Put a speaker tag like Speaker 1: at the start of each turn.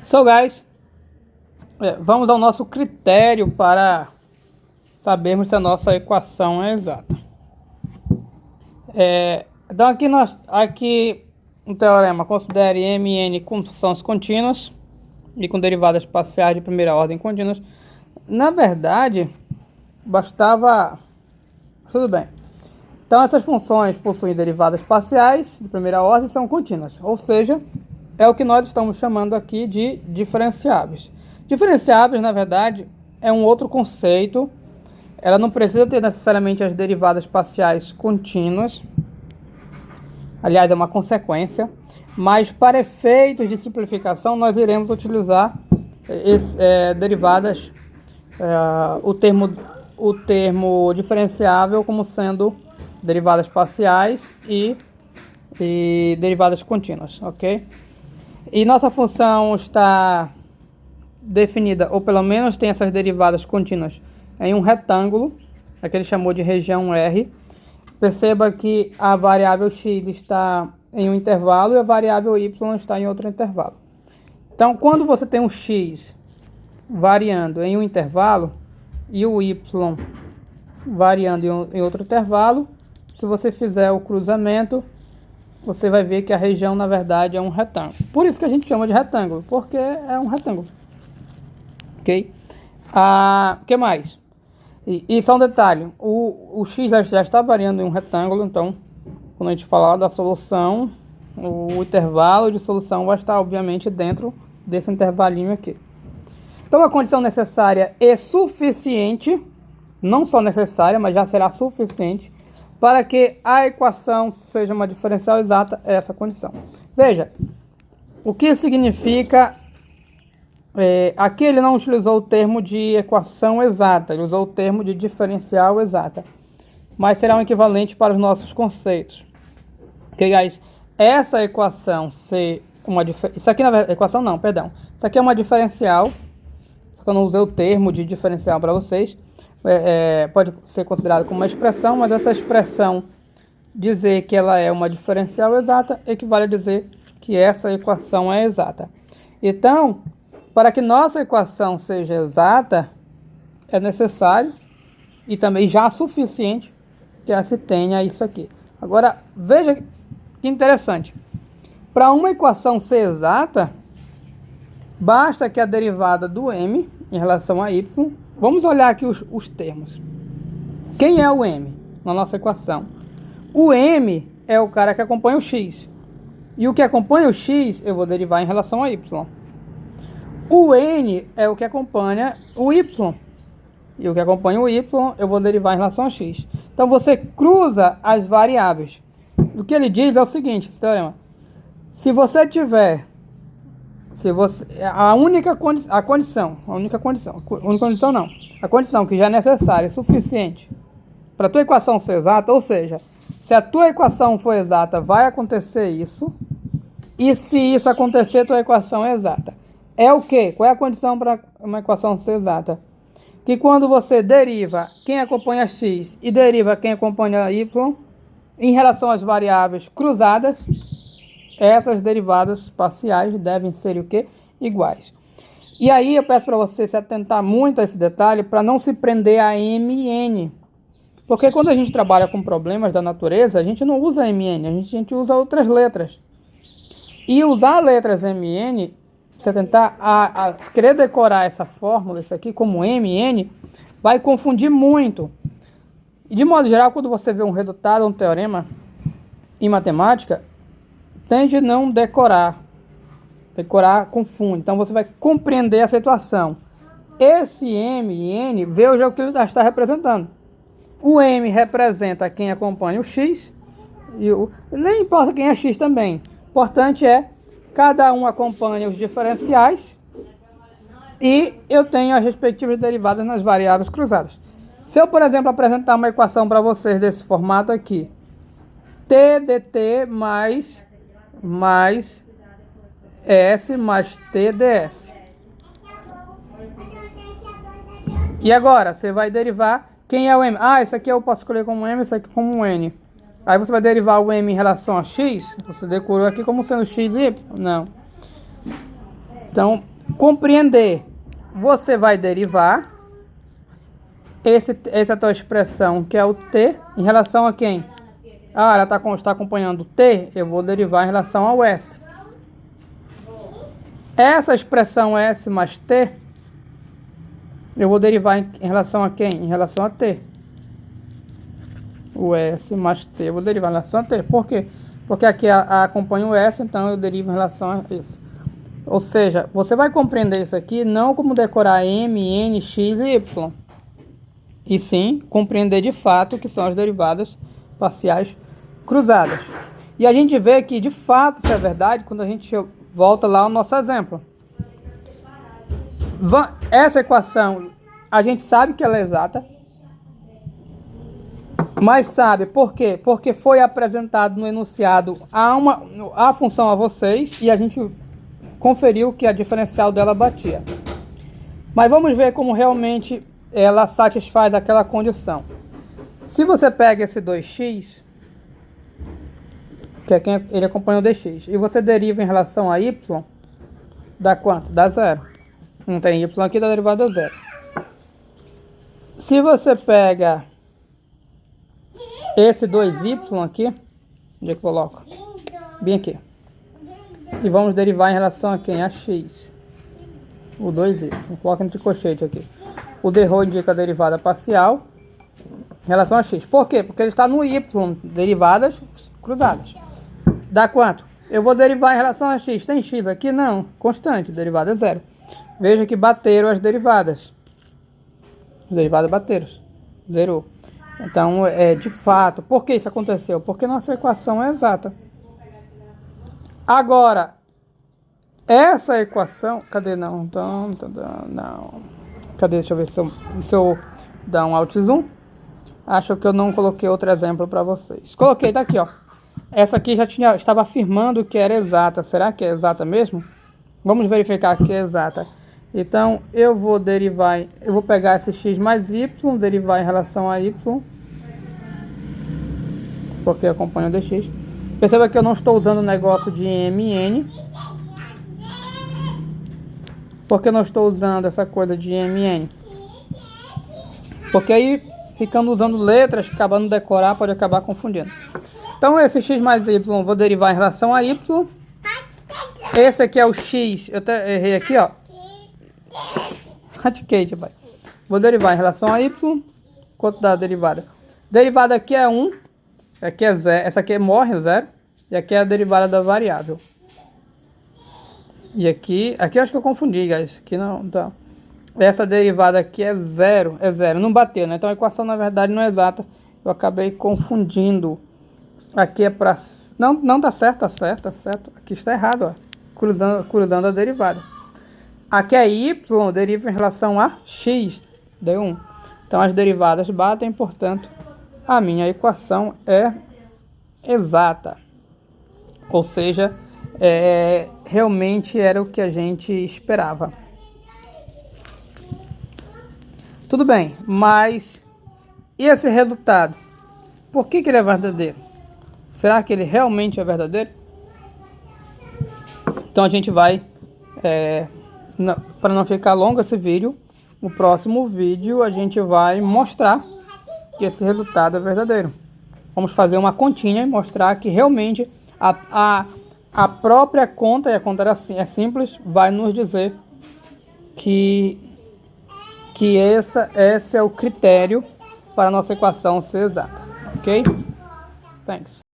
Speaker 1: So guys, vamos ao nosso critério para sabermos se a nossa equação é exata. Então aqui no teorema, considere M e N como funções contínuas e com derivadas parciais de primeira ordem contínuas. Na verdade, bastava... Tudo bem. Então essas funções possuem derivadas parciais de primeira ordem e são contínuas, ou seja, é o que nós estamos chamando aqui de diferenciáveis. Diferenciáveis, na verdade, é um outro conceito. Ela não precisa ter necessariamente as derivadas parciais contínuas. Aliás, é uma consequência. Mas para efeitos de simplificação, nós iremos utilizar derivadas, o termo diferenciável como sendo derivadas parciais e derivadas contínuas, ok? E nossa função está definida, ou pelo menos tem essas derivadas contínuas, em um retângulo, que ele chamou de região R. Perceba que a variável x está em um intervalo e a variável y está em outro intervalo. Então, quando você tem um x variando em um intervalo e o y variando em outro intervalo, se você fizer o cruzamento, você vai ver que a região, na verdade, é um retângulo. Por isso que a gente chama de retângulo, porque é um retângulo. Ok? O que mais? E só um detalhe, o x já está variando em um retângulo, então, quando a gente falar da solução, o intervalo de solução vai estar, obviamente, dentro desse intervalinho aqui. Então, a condição necessária e suficiente, não só necessária, mas já será suficiente, para que a equação seja uma diferencial exata, é essa condição. Veja, o que significa... aqui ele não utilizou o termo de equação exata, ele usou o termo de diferencial exata. Mas será um equivalente para os nossos conceitos. Ok, guys? Essa equação ser uma... Isso aqui, na verdade, equação não, perdão. Isso aqui é uma diferencial. Só que eu não usei o termo de diferencial para vocês. Pode ser considerado como uma expressão, mas essa expressão dizer que ela é uma diferencial exata equivale a dizer que essa equação é exata. Então, para que nossa equação seja exata, é necessário e também já suficiente que ela se tenha isso aqui. Agora, veja que interessante. Para uma equação ser exata, basta que a derivada do m em relação a y... Vamos olhar aqui os termos. Quem é o m na nossa equação? O m é o cara que acompanha o x. E o que acompanha o x, eu vou derivar em relação a y. O n é o que acompanha o y. E o que acompanha o y, eu vou derivar em relação a x. Então, você cruza as variáveis. O que ele diz é o seguinte, esse teorema. Se você tiver... A condição que já é necessária, suficiente para a tua equação ser exata, ou seja, se a tua equação for exata, vai acontecer isso, e se isso acontecer, a tua equação é exata. É o quê? Qual é a condição para uma equação ser exata? Que quando você deriva quem acompanha x e deriva quem acompanha y, em relação às variáveis cruzadas, essas derivadas parciais devem ser o quê? Iguais. E aí eu peço para você se atentar muito a esse detalhe para não se prender a m e n. Porque quando a gente trabalha com problemas da natureza, a gente não usa m e n, a gente usa outras letras. E usar letras m e n, você tentar querer decorar essa fórmula, isso aqui, como m e n, vai confundir muito. E de modo geral, quando você vê um resultado, um teorema em matemática, tende a não decorar. Decorar confunde. Então você vai compreender a situação. Esse M e N, veja o que ele está representando. O M representa quem acompanha o X. Nem importa quem é X também. O importante é cada um acompanha os diferenciais. E eu tenho as respectivas derivadas nas variáveis cruzadas. Se eu, por exemplo, apresentar uma equação para vocês desse formato aqui. T dt mais S mais T ds. E agora, você vai derivar quem é o M. Esse aqui eu posso escolher como M, esse aqui como N. Aí você vai derivar o M em relação a X. Você decorou aqui como sendo X e Y? Não. Então, Compreender. Você vai derivar essa tua expressão, que é o t, em relação a quem? Ah, ela está acompanhando o t, eu vou derivar em relação ao s. Essa expressão s mais t, eu vou derivar em relação a quem? Em relação a t. O s mais t, eu vou derivar em relação a t. Por quê? Porque aqui acompanha o s, então eu derivo em relação a isso. Ou seja, você vai compreender isso aqui não como decorar m, n, x e y. E sim compreender de fato o que são as derivadas parciais cruzadas. E a gente vê que de fato isso é verdade quando a gente volta lá ao nosso exemplo. Essa equação, a gente sabe que ela é exata. Mas sabe por quê? Porque foi apresentado no enunciado a função a vocês e a gente conferiu que a diferencial dela batia. Mas vamos ver como realmente ela satisfaz aquela condição. Se você pega esse 2x, que é quem ele acompanha o dx, e você deriva em relação a y, dá quanto? Dá zero. Não tem y aqui, dá derivada zero. Se você pega esse 2y aqui, onde é que eu coloco? Bem aqui. E vamos derivar em relação a quem? A x. O 2y. Coloca entre colchete aqui. O derro indica a derivada parcial em relação a x. Por quê? Porque ele está no y, derivadas cruzadas. Dá quanto? Eu vou derivar em relação a x. Tem x aqui? Não. Constante. Derivada é zero. Veja que bateram as derivadas. As derivadas bateram. Zerou. Então, de fato, por que isso aconteceu? Porque nossa equação é exata. Agora, essa equação... Cadê? Não. Cadê? Deixa eu ver se eu dar um alt zoom. Acho que eu não coloquei outro exemplo para vocês. Coloquei, tá aqui, ó. Essa aqui estava afirmando que era exata. Será que é exata mesmo? Vamos verificar que é exata. Então, eu vou pegar esse x mais y, derivar em relação a y, porque acompanha o dx. Perceba que eu não estou usando o negócio de m e n. Porque eu não estou usando essa coisa de m e n? Porque aí, ficando usando letras, acabando de decorar, pode acabar confundindo. Então, esse x mais y, vou derivar em relação a y. Esse aqui é o x, eu até errei aqui, ó. Kate, pai. Vou derivar em relação a y. Quanto dá a derivada? Derivada aqui é 1. Aqui é 0. Essa aqui morre, 0. E aqui é a derivada da variável. E aqui eu acho que eu confundi, guys. Aqui não, tá. Essa derivada aqui é 0. É 0. Não bateu, né? Então a equação, na verdade, não é exata. Eu acabei confundindo. Aqui é pra... Não tá certo, tá certo, tá certo. Aqui está errado, ó. Cruzando a derivada. Aqui é y, deriva em relação a x, deu 1. Então as derivadas batem, portanto, a minha equação é exata. Ou seja, realmente era o que a gente esperava. Tudo bem, mas e esse resultado? Por que ele é verdadeiro? Será que ele realmente é verdadeiro? Então a gente vai... para não ficar longo esse vídeo, no próximo vídeo a gente vai mostrar que esse resultado é verdadeiro. Vamos fazer uma continha e mostrar que realmente a própria conta, e a conta é simples, vai nos dizer que esse é o critério para a nossa equação ser exata. Ok? Thanks.